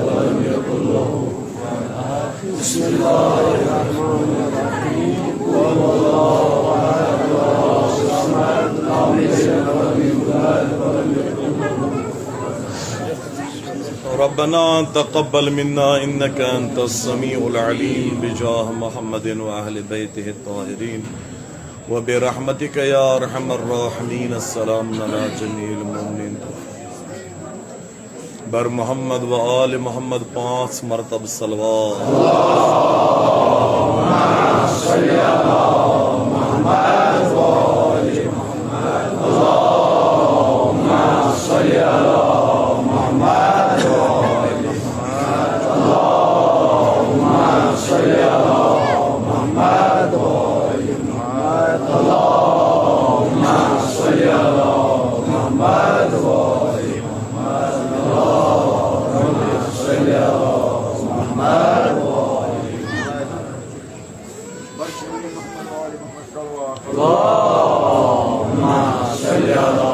ولم يكن له كفوا احد. بسم الله الرحمن الرحيم. قل هو الله احد الله الصمد لم يلد ولم يولد ولم يكن له كفوا احد. ربنا تقبل منا انك انت السميع العليم بجاه محمد واهل بيته الطاهرين وبرحمتك يا ارحم الراحمين. السلام على جميع المؤمنين بر محمد و آل محمد 5 مرتبہ صلوات. اللهم صل على محمد وآل محمد. اللهم صل على محمد وآل محمد. اللهم صل على محمد وآل محمد. اللهم صل على محمد وآل محمد. اللهم صل على محمد وآل محمد. اللهم صل على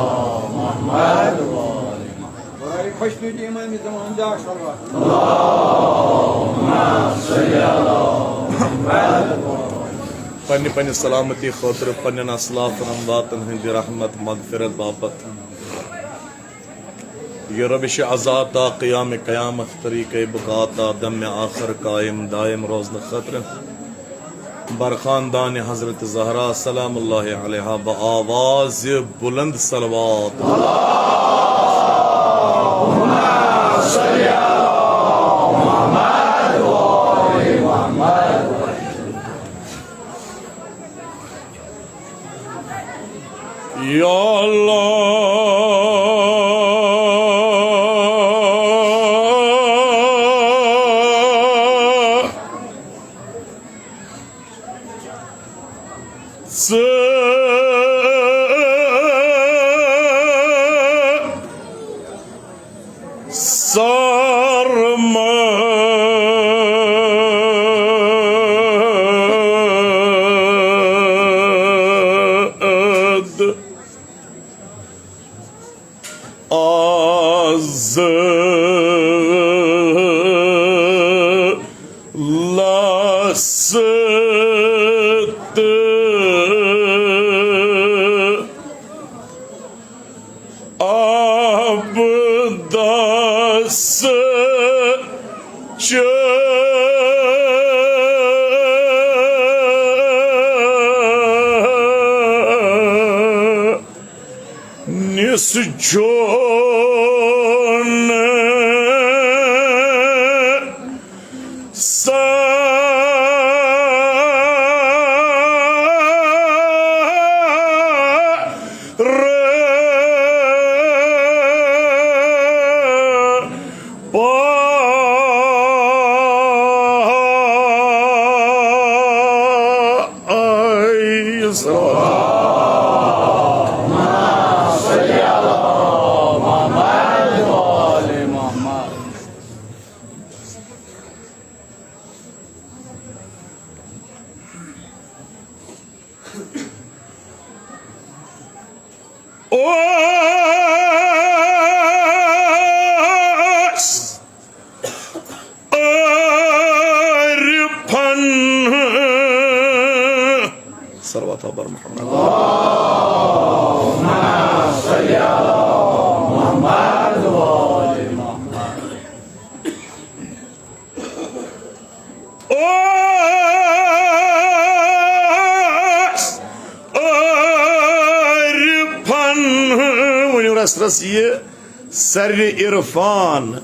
محمد وآل محمد. خوش نوی امام زمان دار صلوات. اللهم صل على محمد وآل. پنی پنی سلامتی خاطر پنن اسلاف امواتن ہند رحمت مغفرت باپت یہ روش عزاتا قیام قیامت طریق بکاتا دم آخر قائم دائم روزن خطر بر خاندان حضرت زہرا سلام اللہ علیہ بآواز بلند صلوات. اللهم صل على محمد وآل محمد. یا صلوات بر محمد. اللهم صل على محمد وآل محمد. رسیه سر عرفان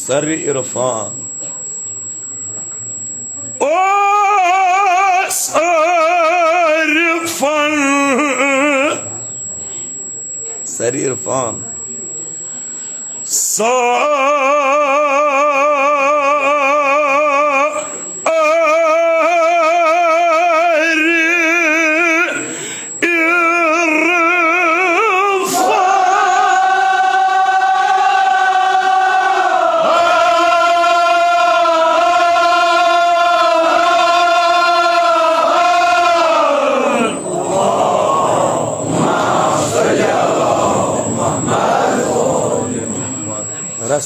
سر عرفان سر عرفان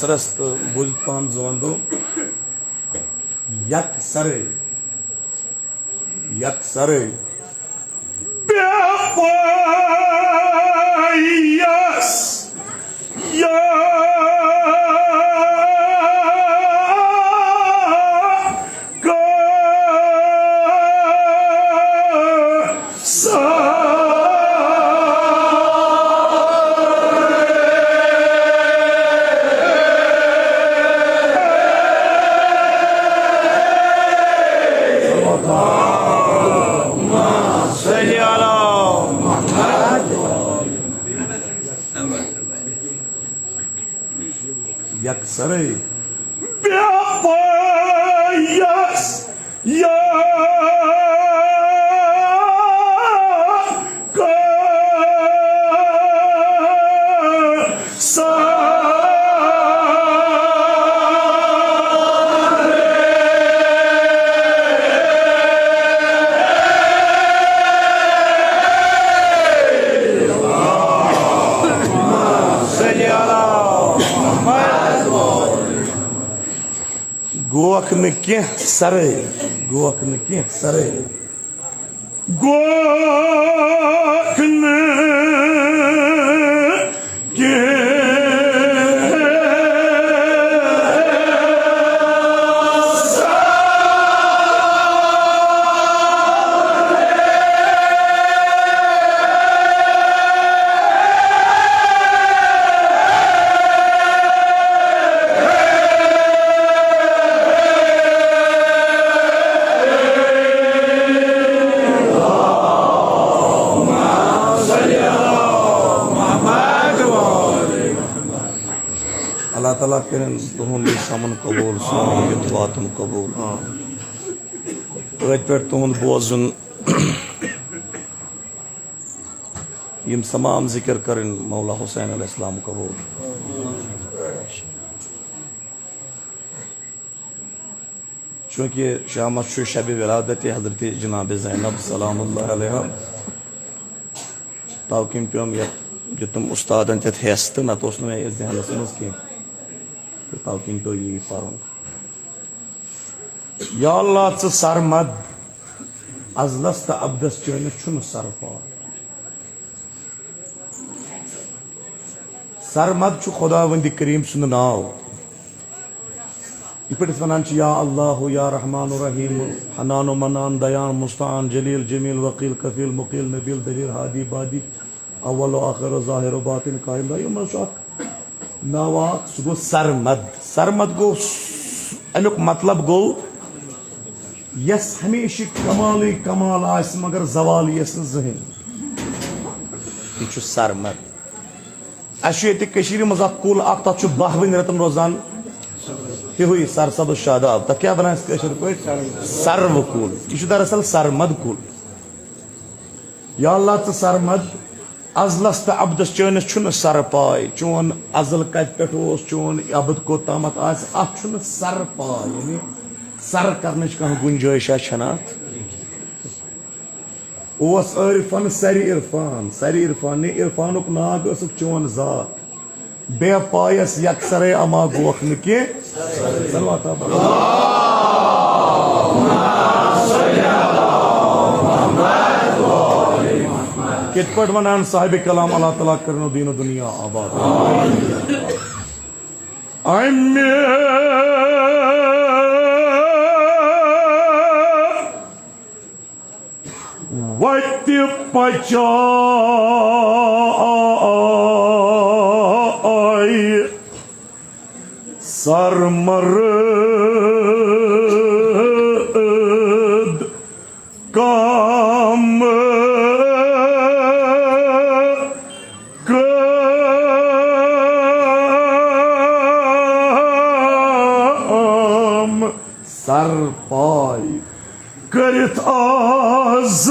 असरस तो बुझ पान ज़वंदो यक सरे Yes. यकसरे Yes. गोख में क्या सरे गोख में क्या सरे Gokne ke अल्लाह ताला करें तुहंद समन कबूल सोन वातन कबूल पे तुहंद बोजुन यम तमाम जिक्र करें मौला हुसैन अलैहिस्सलाम कबूल चूँकि शामत शब विलादत हजरत जनाब ज़ैनब सलामुल्लाह अलैहा ताकिम पेम ये तुम उस्तादन तथ हेस तो नत मे जहनस मज कह ताकिम पे यी पारुन या अल्लाह च सरमद अजलस तो अब्दस चैनिस छुन सर पा सरमद छु खुदावंद करीम सुंद नाव इपट वनान या अल्लाह या रहमान रहीम हनान मनान दयान मुस्तान जलील जमील वकील कफील मुकील नबील दलील हादी बादी अव्वल आखिर ज़ाहिर बातिन कायम दायम नावाक सह गो सरमद सरमद गो अमुक मतलब गो यस हमेशा कमाल कमाल आस मगर जवाल यस जहन यह सरमद अशर मज कुल तथ 12 रतन रोजान तिहुई सरसद शादाब तक क्या बना पे सर्व कुल यह दरअसल सरमद कुल या अल्लाह च सरमद अजलस तो अब्दस चैनिस छुन सर पाय चोन अजल कत पे चोन अबद कोतामत सर पाय यानी सर कर कह गुंजाइश छना इरफान सर इरफान ने इरफानुक नाग चोन जात बे पायस यकसरे अमा गोख न कि कित पट वनान साहिब कलाम अल्लाह तआला करनो दीन दुनिया आबाद वति पचाई सरमर्द काम सर पाय करत आज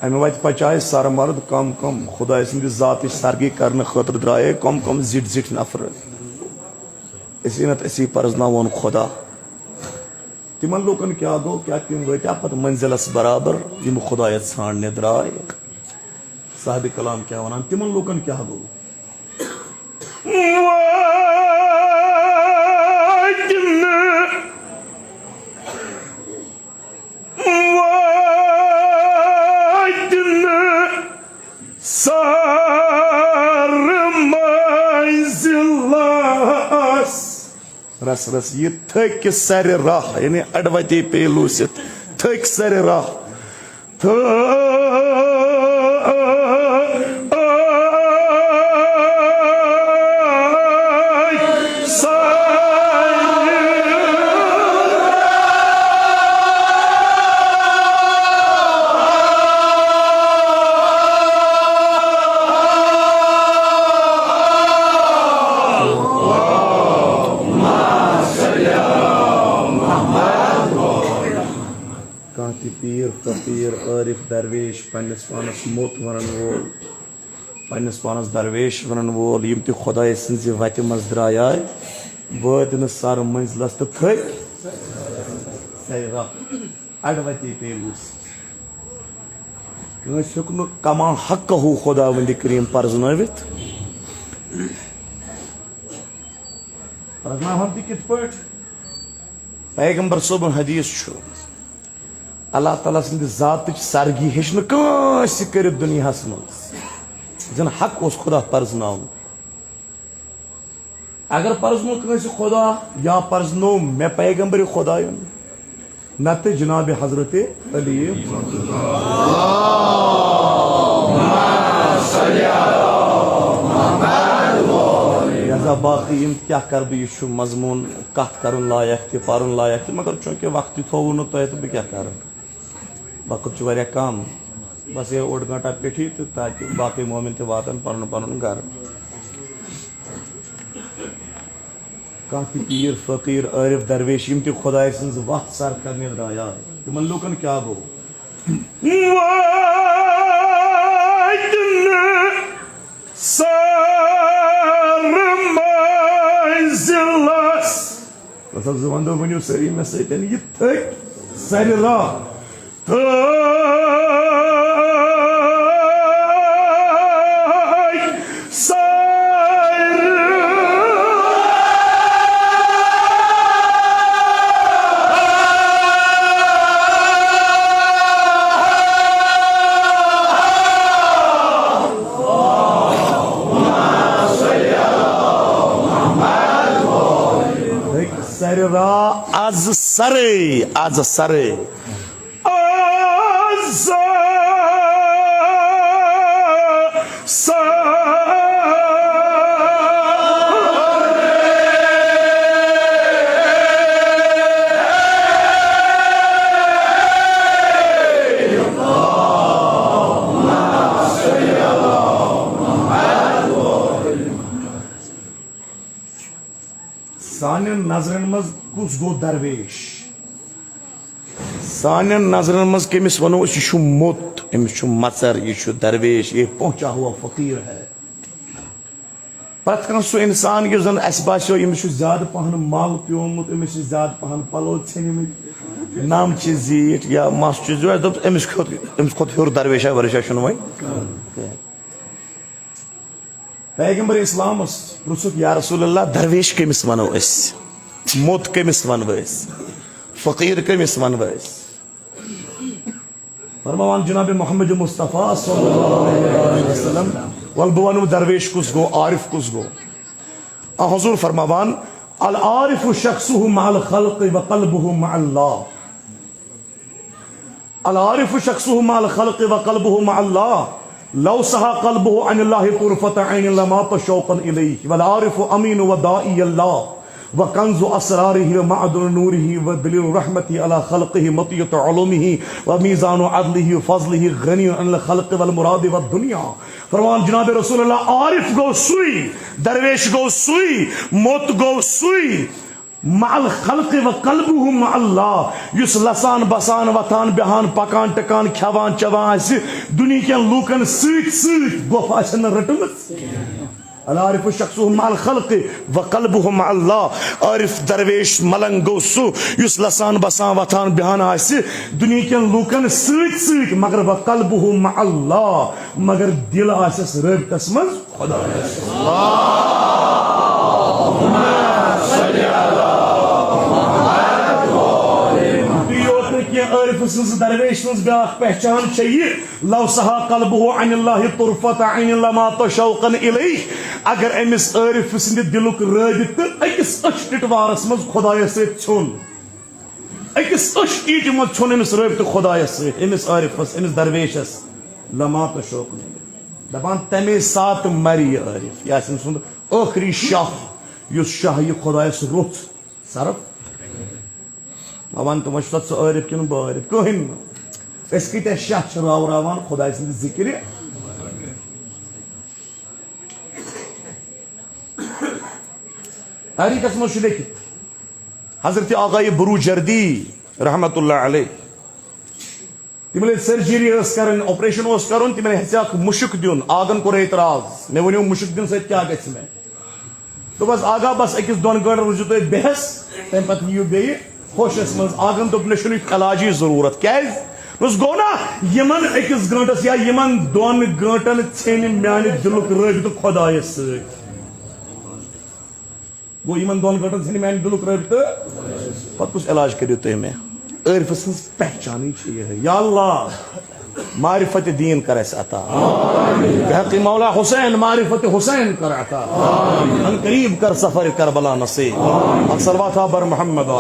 अमे वत पचाए सर मर्द कम कम खुदा सद जात सरगी करने खतर द्राए कम कम जिट जिट नफर असी पर्जनावन खुदा तिमन लोकन क्या गो क्या तिम वत्या पत मंजिलस बराबर यम खुदायत छाड़ने द्राय साहिब कलाम क्या वन तिमन लोकन क्या गो रस रस ये थक सर राह यानी अडवती पे लूसित थक सर राह पीर फकीर आरिफ दरवेश पन्नस पानस मोत वन वोल पन्नस पानस दरवेश वन वोल यम ते खुदाय सन्ज वत मज द्राय वत न सर मंजिलस तो थक सैरा अडवती पेलूस कस हेकुन कमा हक हो खुदा वंद करीम पर्जनवित पर्जना हम कित पट पैगंबर सोबन हदीस छु अल्लाह ताला सद जात सरगी हेन कंस कर दुनिया मज जन हक उस खुदा पर्जन अगर पर्जनो कंस खुदा या पर्जनो मे पैगंबर खुदा नत जनाब हजरत अली लिहाजा बाकी क्या कर बह मजमून कत कर लायक पर लायक मगर चूंकि वक्त थोव नो तुह तो बह क्या कर वक्त कम बस ये ओड घंटा पेठी तो ताकि बाकी मोमिन ते वातन पन पन घर कह पीर फकीर आरिफ दरवेश यम ते खुदाय सन्ज वक्त सर करने द्राया तिमन लोकन क्या गो वंदो वनो सरी मे सतन ये थक सर राह आज सरे आज सरे सान नजरन मज कुस गो दरवेश सान नजरन मज कमिस वनो यह मोत अमिस मचर यह दरवेश ये पहुंचा हुआ फकीर है प्रत सो इंसान यह जन अस बासो अमिस ज्यादा पहन माल प्योमुत अमिस ज्यादा पहन पलो छनिमित नाम जीट या मस दोप अमिस खोत हर दरवेशा वर्षा वो पैगंबर इस्लाम पुरुष या रसूलल्लाह दरवेश कमिस वनो मोत कमिस वनो फकीर कमिस वनो फरमान जनाब मोहम्मद मुस्तफ़ा सल्लल्लाहु अलैहि वसल्लम वल बह वनो दरवेश कुस गो आरिफ कुस गो हुजूर फरमान अल आरिफु शख्सुहु मअल खल्क़ व क़ल्बुहु मअल्लाह अल आरिफु शख्सुहु मअल खल्क़ व क़ल्बुहु मअल्लाह लौ सहा क़ल्बुहु अनिल्लाहि तुरफत ऐन लमात शौक़न इलैहि वल आरिफु अमीन व दाई अल्लाह व कंज़ु असरारिहि व मअदन नूरिहि व दलील रहमति अला खल्क़िहि मतियत उलूमिहि व मीज़ान अदलिहि व फज़लिहि गनी अनिल खल्क़ वल मुराद व दुनिया फरमान जनाब रसूलुल्लाह आरिफ गो सुई दरवेश गो सुई मोत गो सुई मअल खल्क़ व क़ल्बुहु मअल्लाह युस लसान बसान वथान बिहान पकान टकान खवान चवान दुनिया के लूकन गोफ आसन रटमस अलारिफ शख्सुहु मअल खल्क़ व क़ल्बुहु मअल्लाह आरिफ दरवेश मलंग गो सु युस लसान बसान वथान बिहान दुनिया के लूकन मगर व क़ल्बुहु मअल्लाह मगर दिल आसस रब्तस मज खुदा दरवेश ब्या पहचान लव सहा कल्बुहु अनिल्लाहि तुरफत ऐन लमा तशौकन इलैह अगर अमिस आरिफ सिंद दिलुक रबित अकिस अशटिटवारस मज खुदायस सत छुन अकिस अशटीट मज छुन अमिस रबित खुदायस सत अमिस आरिफस अमिस दरवेशस लमा तशौकन दपान तमे साथ मरी आरिफ यासिन सुंद आखिरी शाह युस शाह यह खुदायस रुथ सरफ वन तुम सो आरिफ कि बारिफ कहन कत शाह रावान खुदा सद जिक्र तारीखस मज लिखित हजरत आगाए बुरूजर्दी रहमतुल्लाह अलैह तिम सर्जरी कर ऑपरेशन कर तिम हे मुशक दिन आगन कोर एतराज मे वो मुशक दिन सत क्या गि मे दोपस आगा बस अकिस दोन गंटन रोजो तुम बेहस तम पे यू बे होशस मज आगन दोप मे इलाजी जरूरत क्या गो ना यमन अकिस गंटस या यमन दोन गंटन छेन म्यान दिलुक रबित खुदायस सत गो यमन दोन गंटन छेन म्यान दिलुक रबित पत कुछ इलाज करियो तुम मे आरिफ सज पहचान या अल्लाह मारिफत दीन कर अता हक़ मौला हुसैन मारिफत हुसैन कर अता अन करीब कर सफर करबला नसीब सलवात बर मोहम्मद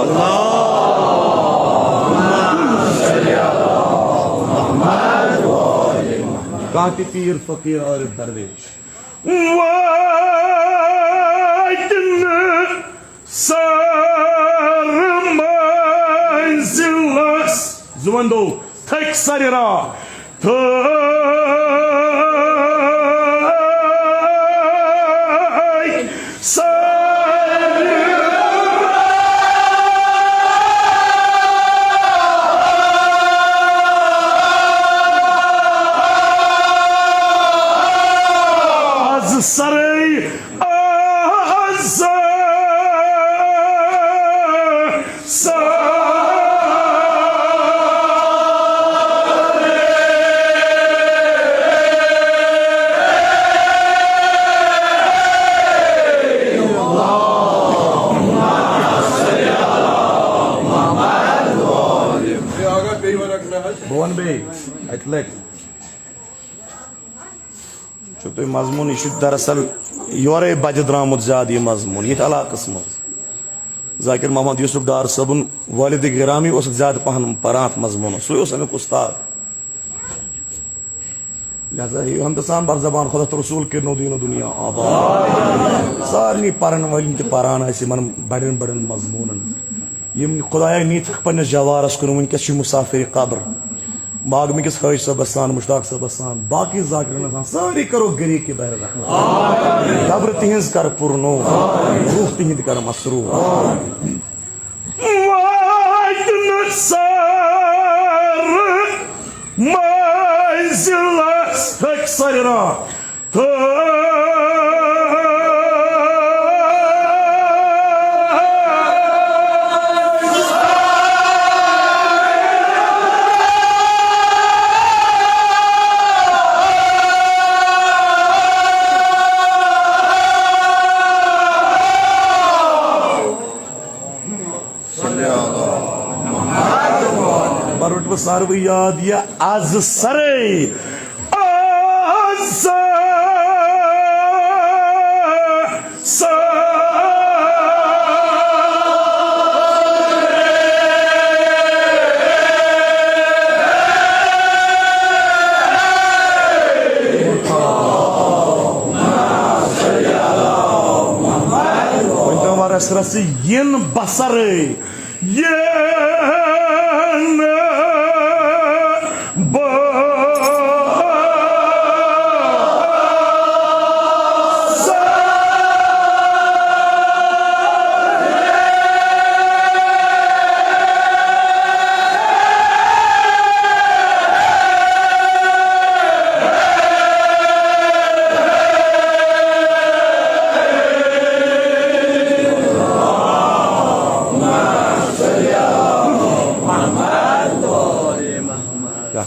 कांति पीर फकीर आरिफ दरवेश जुवंदो थक सरिरा तुम मजमून यह दरअसल योरे बज द्रामुत ज्यादा यह मजमून ये इलाकस मज जाकिर मोहम्मद यूसुफ डार सबन वालिद गिरामी ज्यादा पहन परान मजमून सह अमुक उस्ताद लिहाजा हम तो सान बर जबान खुदा रसूल कर दीन दुनिया आबाद सारे पान वाल पान बड़न बड़न मजमून खुदाया नीत पन्नस जवारस कुन वनकस मुसाफिर कब्र बाग मिकस हाज सबस सान मुश्ताक सबस सान बाकी जाकिर सारे करो गरीब के बहर रहमत कब्र तिहज कर पुरनो रूह तिहद कर मसरू सार्व याद या आज सरे रस yin basare yen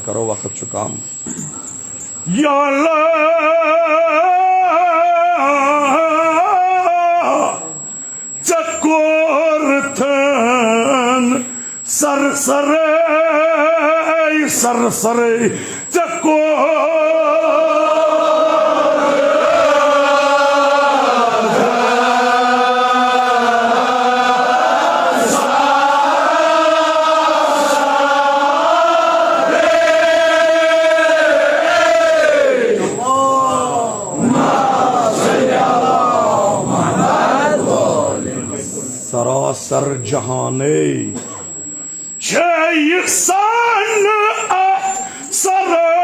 करो वक्त चुकाम या अल्लाह चकोरथन सर सरे सरासर जहाने सन सरासर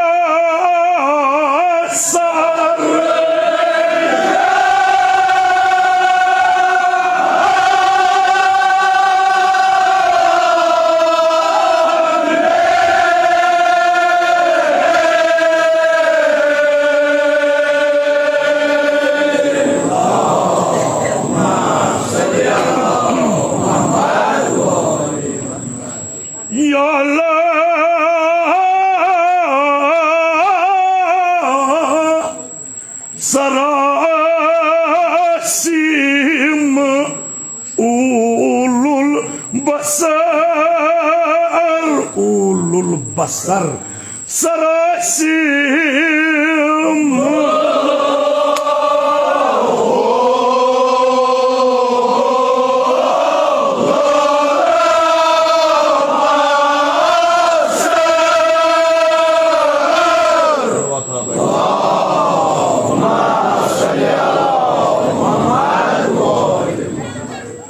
या अल्लाह सरासीम उलुल बसर सरासीम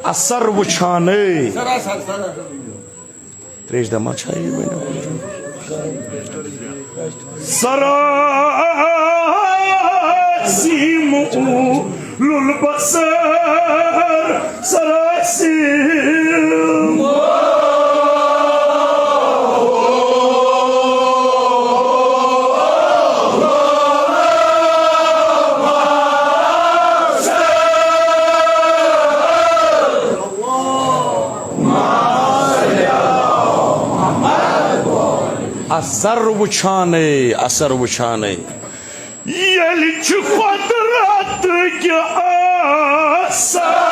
असर वुछाने त्रेश दमा चाहिए मैंने सरासीम उलुल बसर सरासीम असर वुछाने यलि छु कुदरत के असर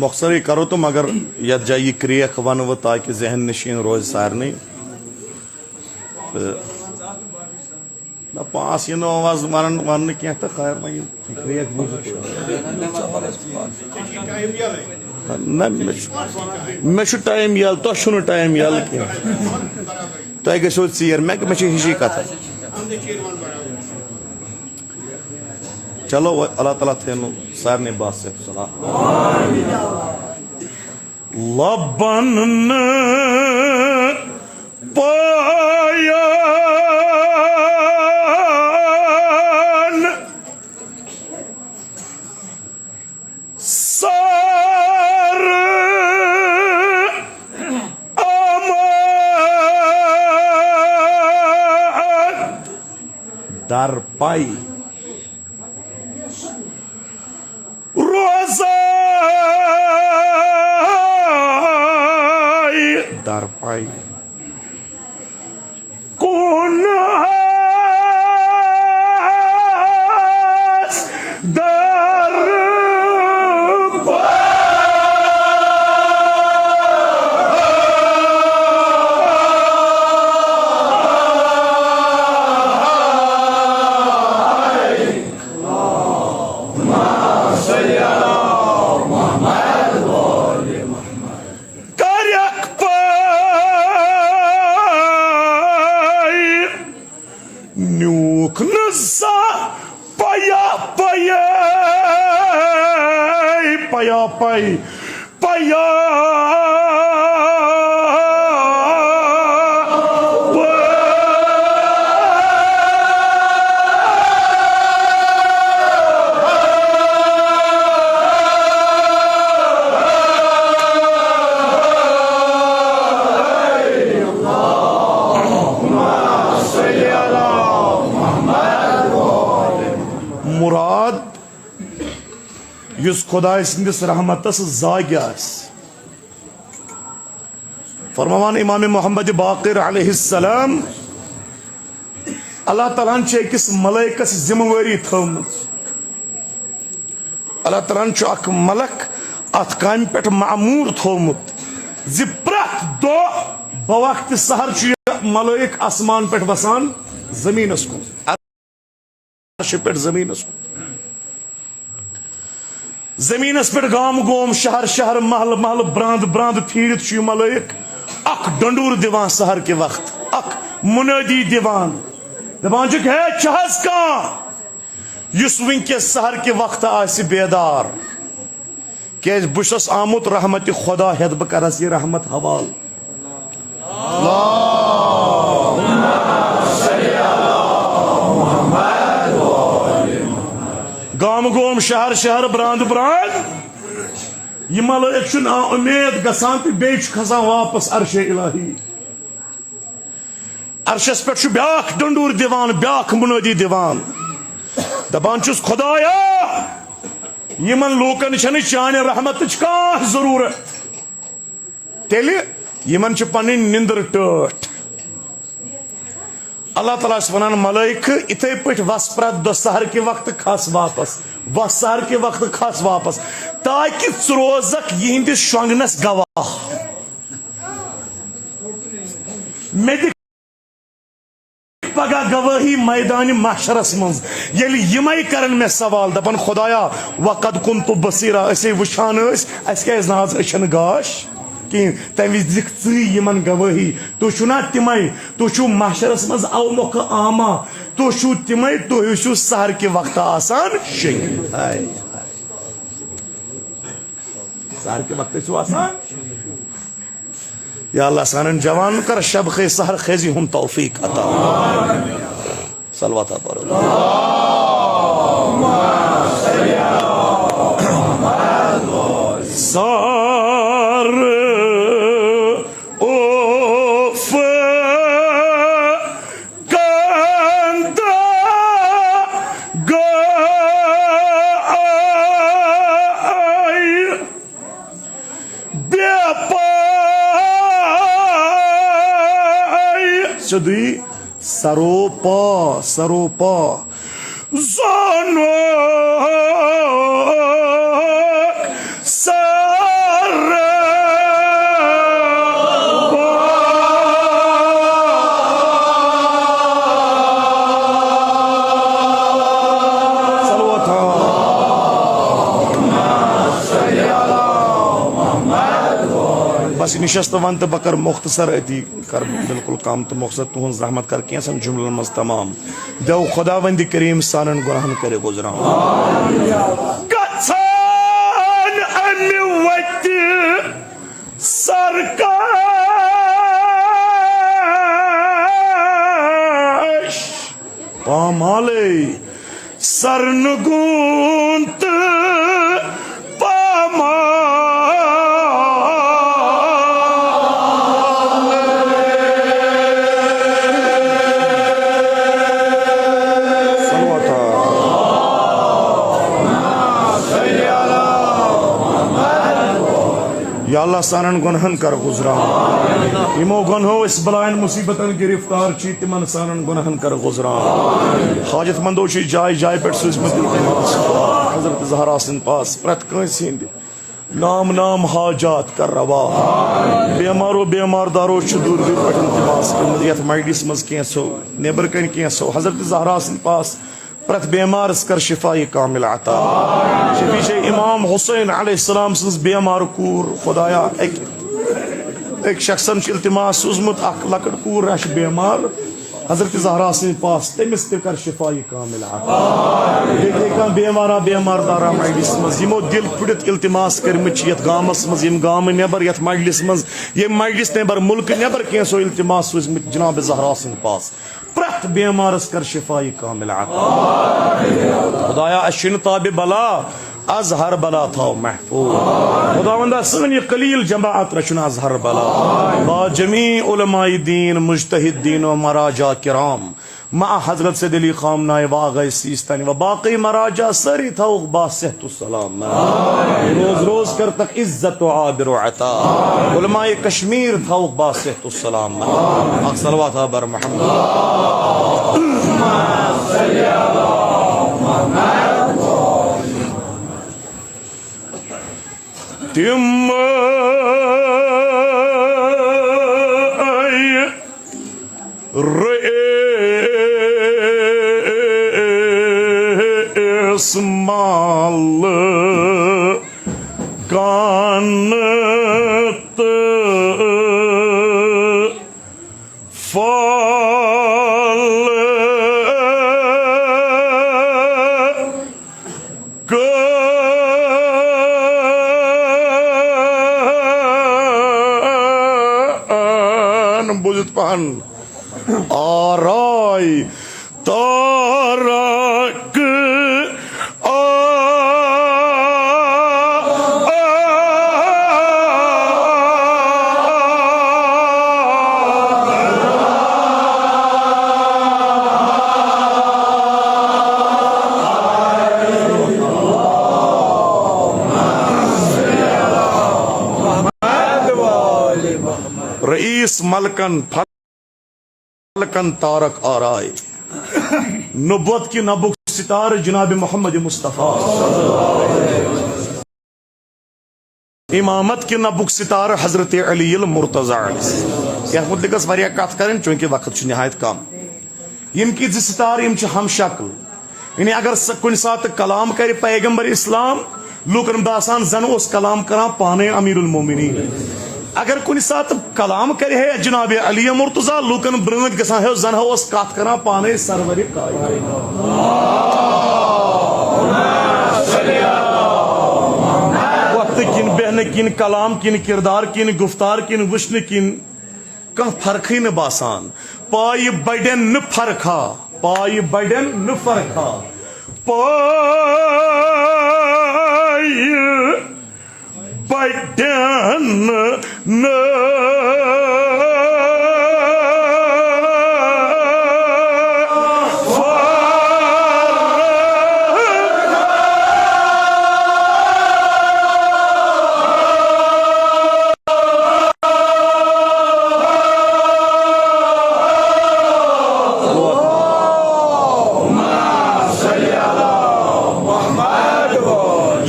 मुख्तसर करो तो मगर यथ जाए क्रेक वन वो ताकि जहन नशीन रोज सारने पास ये आवाज वन वन क्या तो खैर क्रेक मे टाइम यल तो टाइम यल कह तुम गो चीर मे हिशी कथ चलो अल्लाह ताला थे सारे बात से सलाह लबन पायन सर अमद दर पाई दर पाई कौन दर paya बाद युस खुदाय सिंदिस रहमतस जाग फरमान इमाम मोहम्मद बाक़िर अलैहिस्सलाम अल्लाह ताला अकिस मलाइकस जिम्मेवारी थवमत अल्लाह ताला अख मलक अत काम पे मामूर थोमुत जि प्रत दो बवक्त सहर मलाइक आसमान पे वसान जमीनस कुन अर्श पे जमीनस कुन जमीनस पे गाम गोम शहर शहर महल महल ब्रांद ब्रांद फीड़ित मलाइक अख डंडूर दिवान सहर के वक्त अख मुनादी दिवान दपान है चहस का युस वनकस सहर के वक्त आसि बेदार क्या बुशस आमुत रहमत खुदा हेद बह करस ये रहमत हवाल गाम गोम शहर शहर ब्रांद ब्रांद ये मलाइक ना उम्मीद गसान तो बे खसान वापस अर्शे इलाही अर्शस पे ब्याख डंडूर दिवान ब्याख मुनादी दिवान दपान खुदाया यमन लूकन चान रहमत कह जरूरत तेल यमन पन निंदर टठ अल्लाह ताला वनान मलाइक इथे पे वस प्रत दो सहर के वक्त खस वापस वस सहर के वक्त खस वापस ताकि रोजक यहंदिस शोंगनस गवाह मे पगह गवाही मैदान महशरस मज यमै करन मे सवाल दपन खुदाया वक़द कुन्तु बसीरा असे वुछान क्या अचन गाश कि तम दिख यमन गवाही तुना तिमै तु महशरस मज अव मौक आमा तु तिमै तु सहर के वक्त आसान सहर के वक्त आसान या अल्लाह सानन जवान कर शब खे सहर खेजी हम तौफीक अता सलवात पर सर ओफ कंदा गाय बेपा सदी सरोपा सरोपा जानो सर बस निशस्त वन तो बकर मुख्तसर अति कर बिल्कुल कम तो मकसद तुहन रहमत कर कैसन जुमलन मज तमाम दो खुदा वंदी करीम सानन गुनाहन करे गुजरा सरकाश पामाले सरनगुंत पामा या अल्लाह सानन गुनहन कर गुजरा इमो गुनहो इस बलायन मुसीबतन गिरफ्तार ची तिमन सानन गुनहन कर गुजरा हाजत मंदो ची जाय जाय पे सुजमत हजरत ज़हरा सिन पास प्रत कंस हिंद नाम नाम हाजात कर रवा बेमारो बेमार दारो दूर दूर पे इल्तिमास यथ माइडिस मज कैसो नेबर कन कैसो हजरत ज़हरा सिन पास प्रत बेमार कर शिफाई कामिल अता शफी शे इमाम हुसैन अलैहिस्सलाम सज बेमार कूर खुदाया एक शख्सन इल्तिमास सुजमुत अख लकड़ कूर रश बेमार हजरत ज़हरा सिन पास तमिस ते कर शिफाई कामिल अता देखा बेमारा बेमार दारा मजलिस मज यमो दिल फुड़ित इल्तिमास करमत यथ गामस मज यम गाम नेबर यथ मजलिस मज यम मजलिस नेबर मुल्क नेबर कैसो इल्तिमास सुजमुत जनाब ज़हरा सिन पास प्रत बेमारस कर शिफाई कामिल अता खुदाया अशिन ताब बला अज हर बला था महफूज खुदावंदा सन ये कलील जमाअत रचन अज हर बला बा जमी उलमाए दीन मुज्तहिद दीन व मराजा किराम मा हजरत से दिली खामनाए वागई सीस्तानी व बाकी मराजा सरी था बासलाम रोज रोज कर तक इज्जत आबिर अता उलमाए कश्मीर था बासलाम सलवात बर तिम माल कानत फल कान बुझत पान आराय तारक रईस मलकन फलकन तारक आराय नबुवत की नबुक सितार जनाब मोहम्मद मुस्तफ़ा इमामत की नबुक सितार हजरत अली मुर्तजा यह मुद्दस वारिया कथ करें चूंकि वक्त नहायत कम इनकी जी सितार हम शक्ल यानी अगर कुन सात कलाम करे पैगंबर इस्लाम लूकन बासान जन उस कलाम करा पाने अमीरुल मोमिनीन अगर कुन सात कलाम करे है जनाब अली मुर्तजा लूकन ब्रमत गसा है जन हो उस कथ करा पाने सरवरी वक्त किन बहन किन कलाम किन किरदार किन गुफ्तार किन वुश्न किन कह फर्क न बासान पाई बड़न न फरखा पाई बड़न न फरखा पाई बड़न न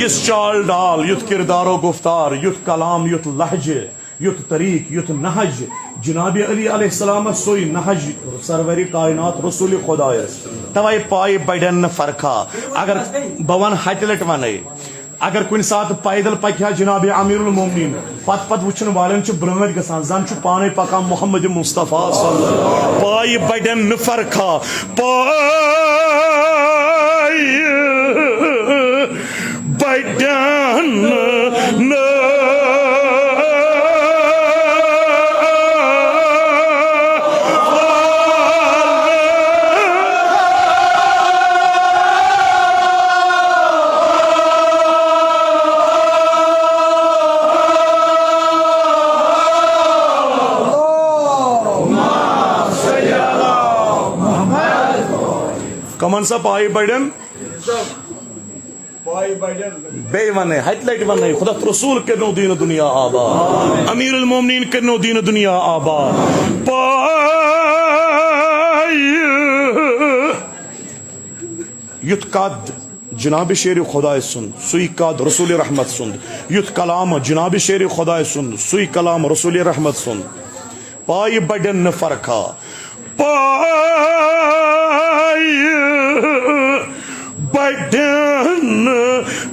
यस चाल डाल युत किरदारो गुफ्तार युत कलाम युत लहजे युत तरीक युत नहज जनाब अली अलैहिस्सलाम सोई नहज सरवरी कायनात रसूल खुदा तवै पाई बड़न फरखा अगर बवन हटलट वन अगर कुन सात पैदल पकहा जनाब अमीरुल मोमिनीन पत पत वुचन वालन ब्रमत गसान जन पाने पका मोहम्मद मुस्तफ़ा पाई बड़न फरखा पाई बड़न न कमन सा पाई बड़न बेवन हटलट वन खुदा रसूल करनो दीन दुनिया आबा अमीरुल मोमिनीन करनो दीन दुनिया आबा पाई युत कद जनाब शेर खुदा सुन सुई कद रसूल रहमत सुन युत कलाम जनाब शेर खुदा सुन सुई कलाम रसूल रहमत सुन पाई बड़न न फरखा पाई बड़न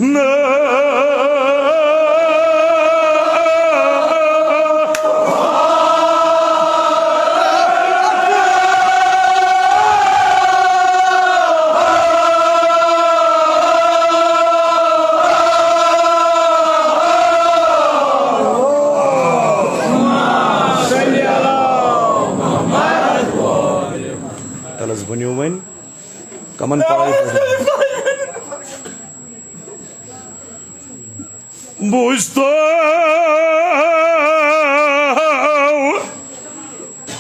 न तलस बनियो वन कमन पाई मुस्तफ़ा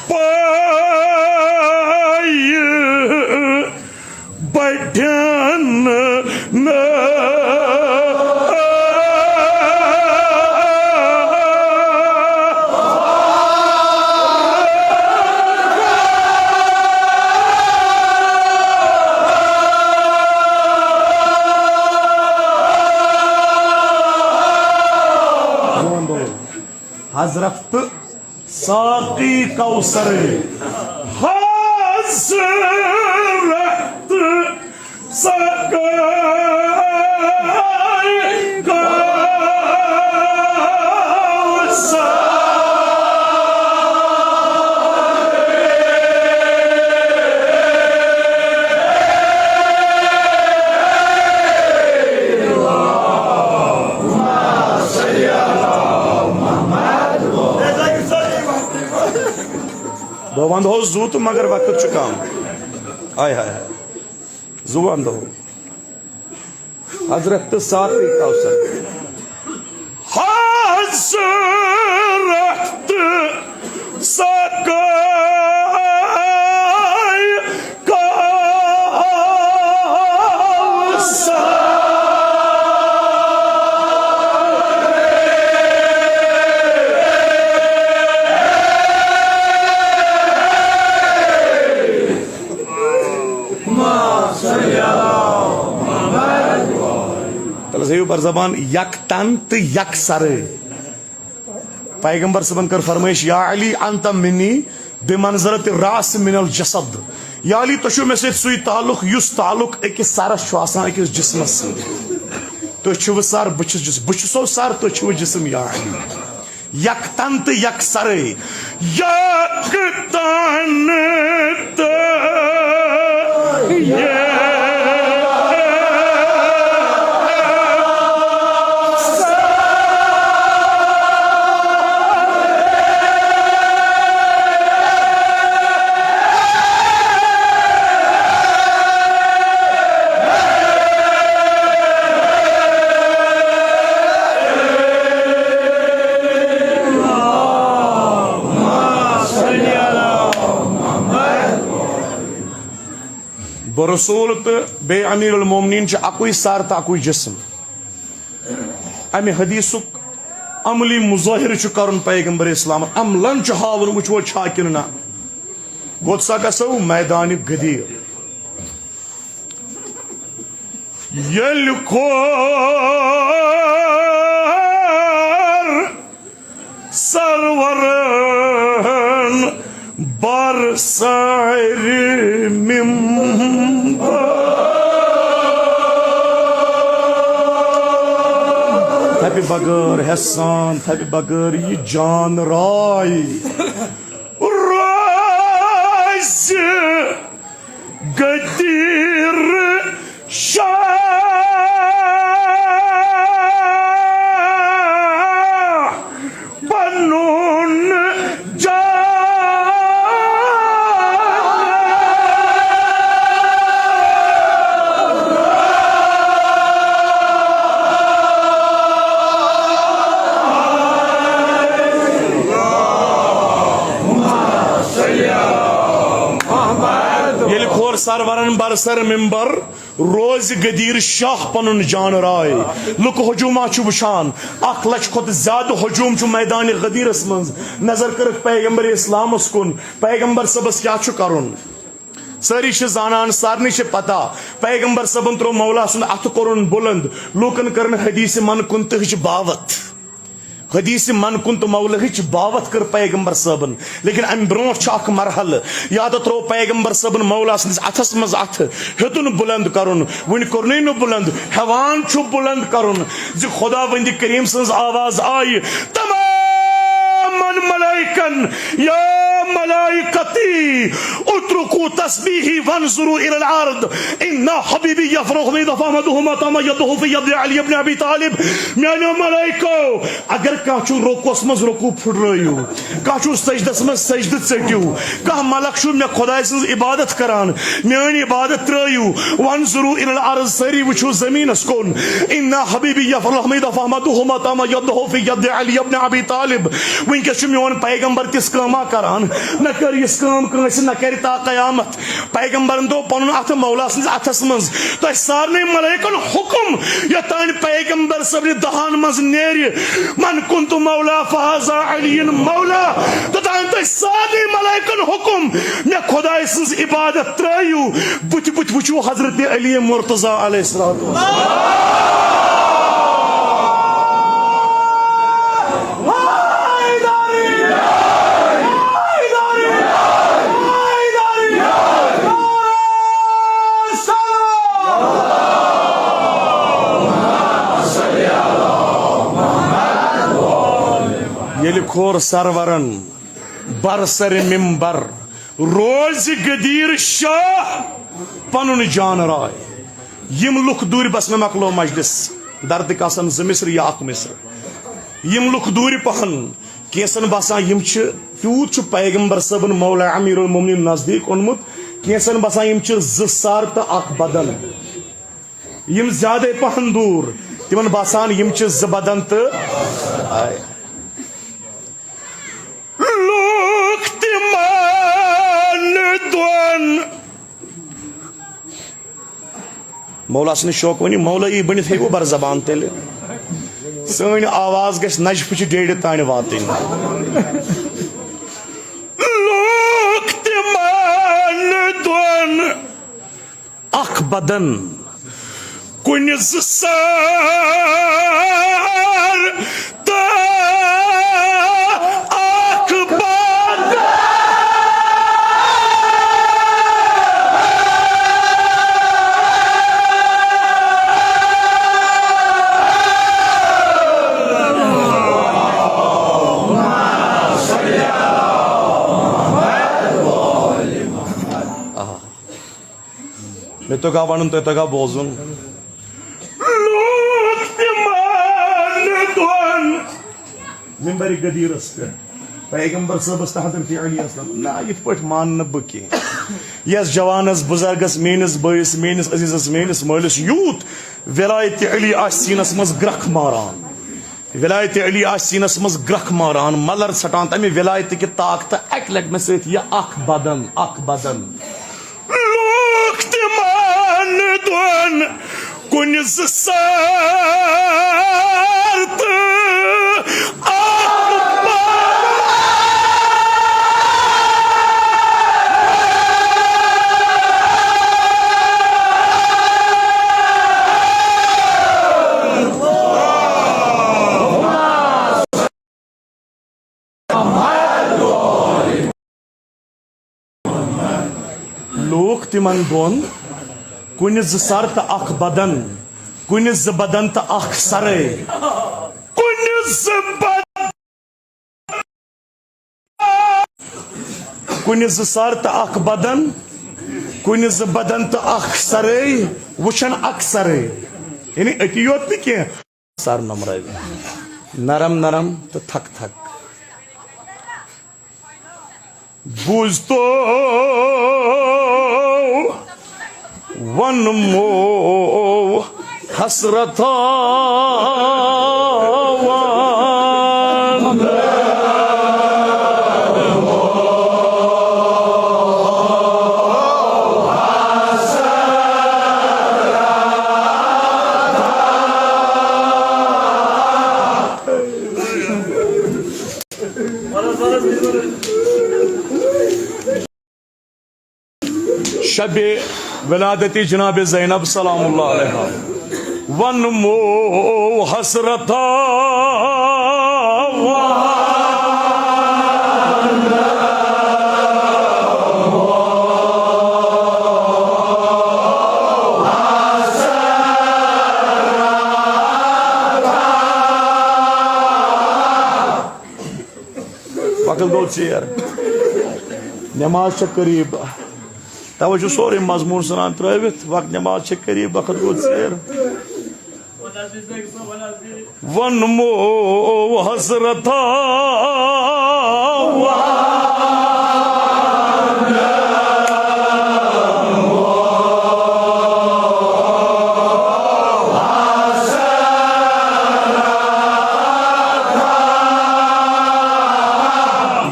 पाई हजरत साकी कौसर हजरत साकी बह वंदो जू तो मगर वक्त कम आय हाय जू वंदो हजरत साकी कौसर हजरत साकी पर जबान यक तन तो यक सर पैगंबर सबन कर फरमाइश या अली अंत मिनी बेमंजरत रास मिनल जसद या अली तुशु मे सत सुई ताल्लुक युस ताल्लुक अकिस सरस छु आसान अकिस जिस्मस तो छु सर बुछसो सर तो छु जिस्म या अली यक तन तो यक सर यक तन तो रसूल तो बे अमीरुल मोमिनीन अकुई सार तो अकुई जिस्म अमे हदीसुक अमली मुजाहिर कर पैगंबर इस्लाम अमलन हावन वो छा कि ना गोत्सा गसो मैदान गदीर यल खोर सरवरन बर सारी थपि बगर हसान थपि बगर ये जान राय राज गदीर शाह पन्नून सरवरन बरसर मिंबर रोज गदीर शाह पनुन जान राय लुक हजूमा वुचान 1 लाख खुद ज्यादा हजूम मैदान गदीरस मज नजर कर पैगंबर इस्लामस कुन पैगंबर सबस क्या करुन सारी जानान सारनी पता पैगंबर सबन त्रो मौला सुन अथ कोरुन बुलंद लूकन कर हदीस मन कुन तहच बावत हदीस मन कुन तो मौलहिच बावत कर पैगंबर सबन लेकिन अम ब्रो मरहल याद त्रो पैगंबर सबन मौला सस अथस मज अथ हेतुन बुलंद करुन वन कोरन न बुलंद हेवान छु बुलंद करुन जि खुदा वंद करीम सज आवाज आई तमाम मलाइकन या मलाइकती उतरुकू तस्बीही वंजुरू इलल अर्द इन्ना हबीबी यफरग में दफा मदहुमा तमा यदहु फी यद अली इब्न अबी तालिब म्यानो मलाइको अगर काचू रोकोस मज रोकू फुडरयू काचू सजदस मज सजद चटियो का मलक छु मे खुदाय सज इबादत करान म्यान इबादत त्रयू वंजुरू इलल अर्द सरी वुचू जमीनस कोन इन्ना हबीबी यफरग में दफा मदहुमा तमा यदहु फी यद अली इब्न अबी तालिब वंके छु म्योन पैगंबर तिस कामा करान न कर इस काम कंस न कर ता कयामत पैगंबर दो पन अथ मौला सज अथस मज तो सारने मलाइकन हुक्म यतान पैगंबर सबने दहान मज नेर मन कुंतु मौला फहाजा अलीन मौला तो तान तो सारने मलाइकन हुक्म मे खुदाय सज इबादत त्रयू बुत बुत वुचू हजरत अली मुर्तजा अलैहिस्सलातु वस्सलाम येल खोर सरवरन बरसर मिम्बर रोज गदीर शाह पनुन जान राय यम लुख दूर बस में मकलो मजलिस दर्द कासन ज मिस्र या अख मिस्र यम लुख दूर पहन केसन बसान यम त्यूत पैगंबर सबन मौला अमीरुल मोमिनीन नजदीक ओनमुत केसन बसान यम ज सार तो अख बदन यम ज्यादा पहन दूर तिमन बसान यम ज बदन तो लोक तिमान दोन मौला सने शौक वन मौला यी बनित हेगो बर जबान तेल सन आवाज गस नजफ डेड़ तान वातिन लोक तिमान दोन अख बदन कुन सार ता अख बदन मैं तो गा वन तो गा बोजुन मिंबर गदीरस पे पैगंबर सबस हजरत अली अस्लम ना ये पट मान बकी यस जवानस बुजुर्गस मेनिस बयस मेनिस अजीजस मेनिस मलिस यूत विलायत अली आसीनस मज ग्रख मारान विलायत अली आसीनस मज ग्रख मारान मलर सटान तमे विलायत की ताकत एक लग में से या अख बदन लोक तिमान दोन कुन सार लोक तिमन दोन कुन सर तो अख बदन कुन बदन तो अख सर कुन सर तो अख बदन कुन बदन तो अख सर वुचन अक्सर यानी अति योत नी कह सर नमर नरम नरम तो थक थक बुझ तो वन मो हसरता शबे विलादती जनाब ज़ैनब सलामुल्लाह अलैहा वन मो हसरता वक्त गो चेर नमाज करीब तवज्जो सोरे मजमून सनान त्रवित वक्त नमाज करीब वक्त गो चेर वन मो हसरता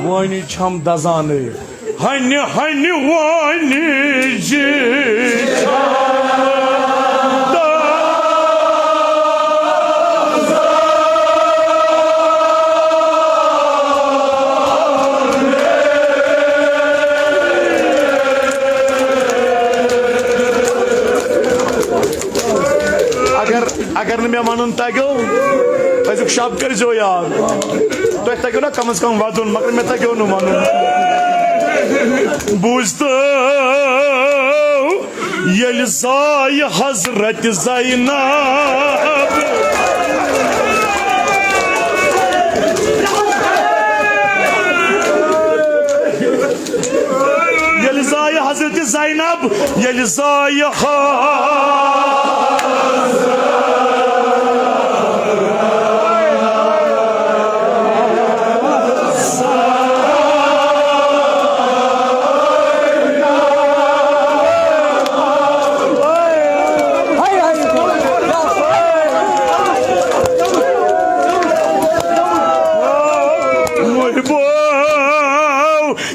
वानी छम दजाने हन्य हन्य वानी जी अगर मे वन तगो अजुक शब कर याद तुम तगो ना कम अज कम वदन मगर मे तगो न वन बुझतो ये जाय हजरत Zainab يلي صايحة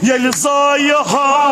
يلي صايحة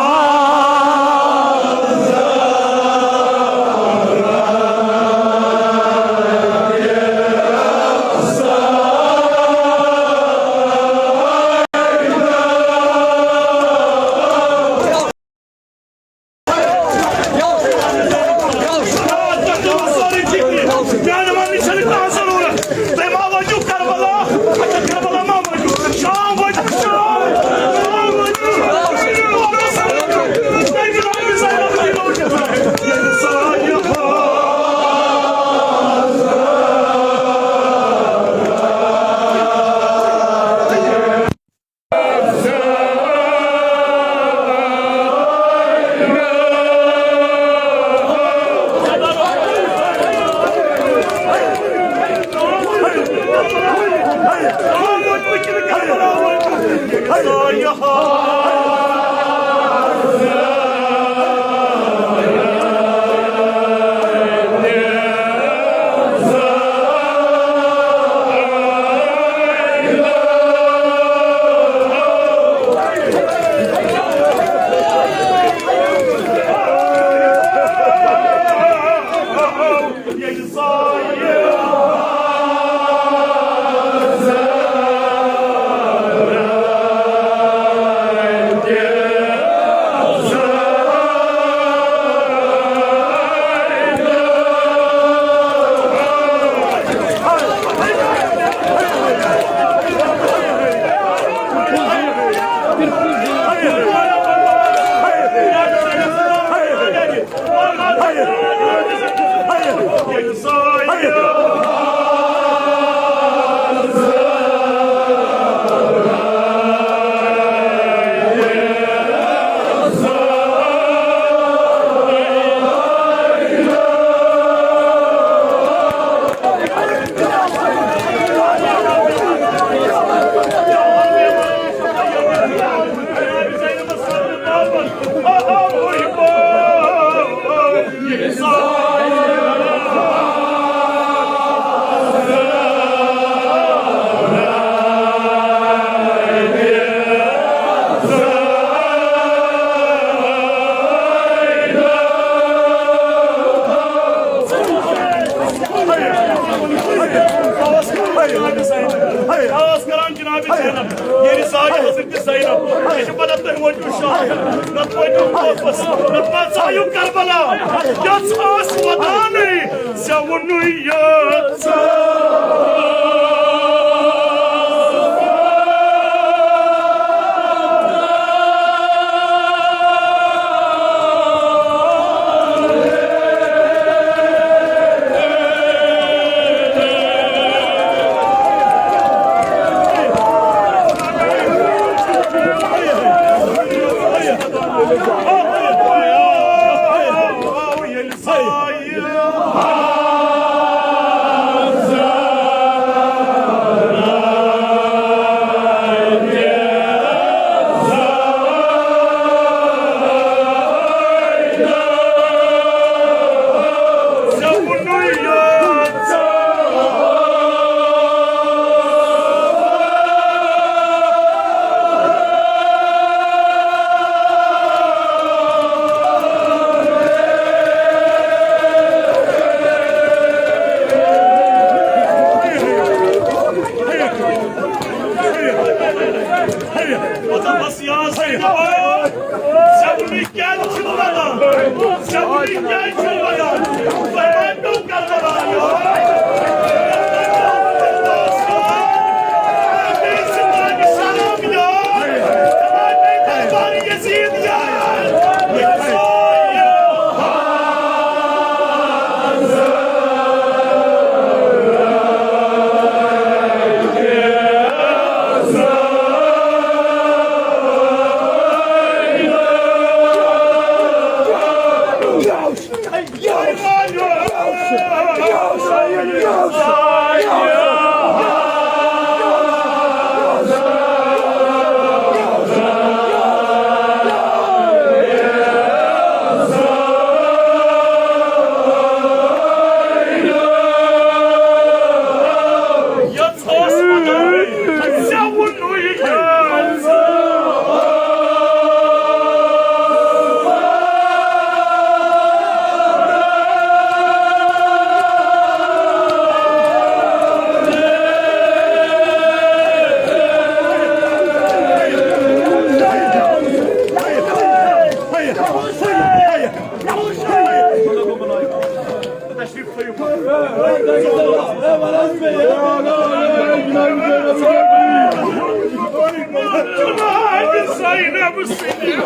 Sayın Ebu Seni,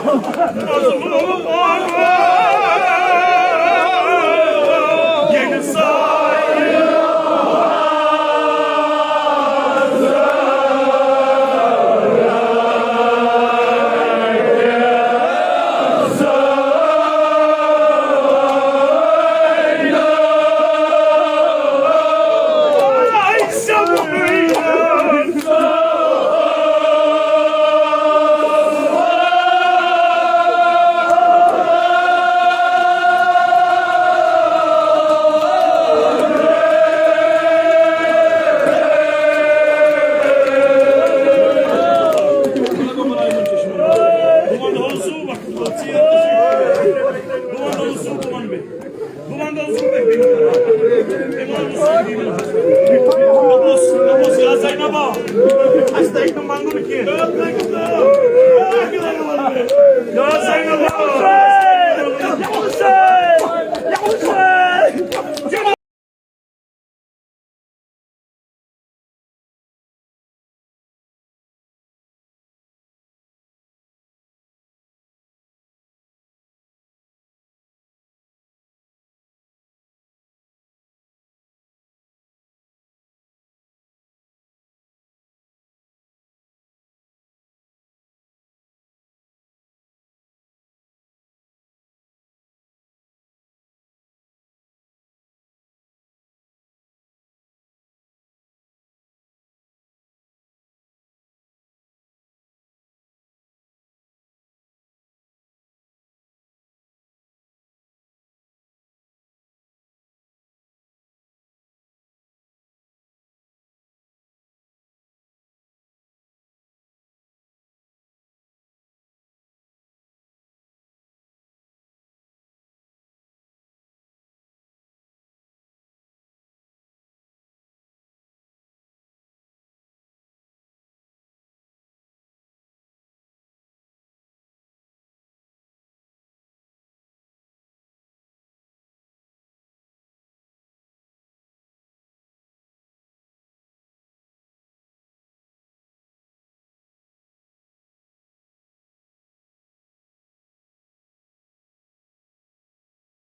mazlum olma.